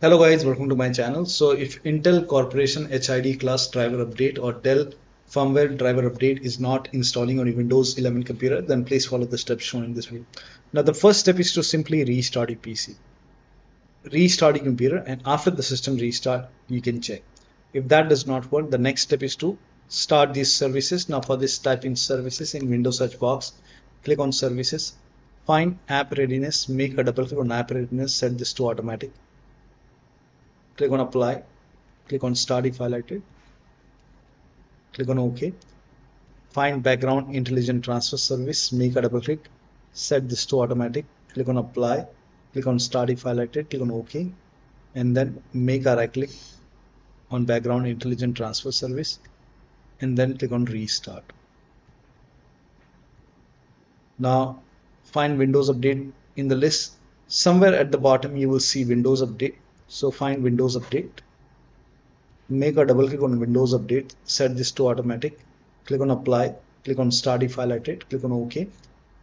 Hello guys, welcome to my channel. So if Intel Corporation HIDClass driver update or Dell firmware driver update is not installing on your Windows 11 computer, then please follow the steps shown in this video. Now the first step is to simply restart your PC. Restart your computer, and after the system restart, you can check. If that does not work, the next step is to start these services. Now for this, type in services in Windows search box, click on services, find app readiness, make a double click on app readiness, set this to automatic. Click on apply, click on start if highlighted, click on OK. Find background intelligent transfer service, make a double click, set this to automatic, click on apply, click on start if highlighted, click on OK, and then make a right click on background intelligent transfer service, and then click on restart. Now find Windows Update in the list. Somewhere at the bottom you will see Windows Update. So find Windows Update, make a double click on Windows Update, set this to automatic, click on apply, click on start if highlighted, click on OK,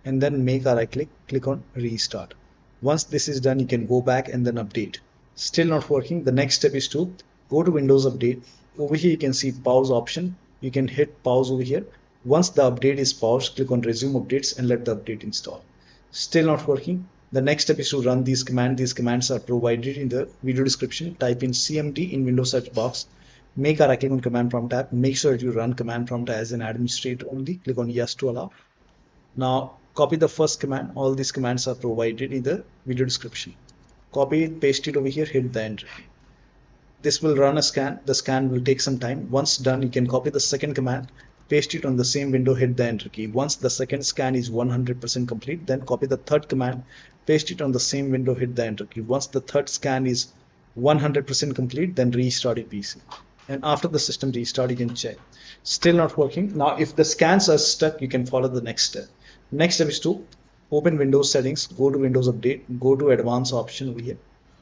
and then make a right click, click on restart. Once this is done, you can go back and then update. Still not working, the next step is to go to Windows Update. Over here you can see pause option, you can hit pause over here. Once the update is paused, click on resume updates and let the update install. Still not working. The next step is to run these commands. These commands are provided in the video description. Type in CMD in Windows search box. Make a right click on command prompt tab. Make sure that you run command prompt as an administrator only. Click on yes to allow. Now copy the first command. All these commands are provided in the video description. Copy it, paste it over here, hit the enter key. This will run a scan. The scan will take some time. Once done, you can copy the second command, paste it on the same window, hit the enter key. Once the second scan is 100% complete, then copy the third command, paste it on the same window, hit the enter key. Once the third scan is 100% complete, then restart your PC. And after the system restart, you can check. Still not working. Now if the scans are stuck, you can follow the next step. Next step is to open Windows settings, go to Windows Update, go to advanced option over here,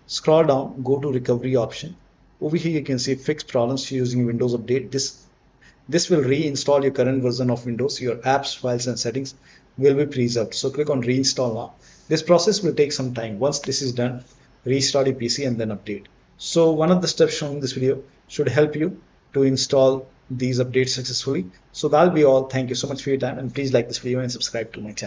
scroll down, go to recovery option. Over here you can see fix problems using Windows Update. This will reinstall your current version of Windows. Your apps, files and settings will be preserved. So click on reinstall now. This process will take some time. Once this is done, restart your PC and then update. So one of the steps shown in this video should help you to install these updates successfully. So that'll be all. Thank you so much for your time, and please like this video and subscribe to my channel.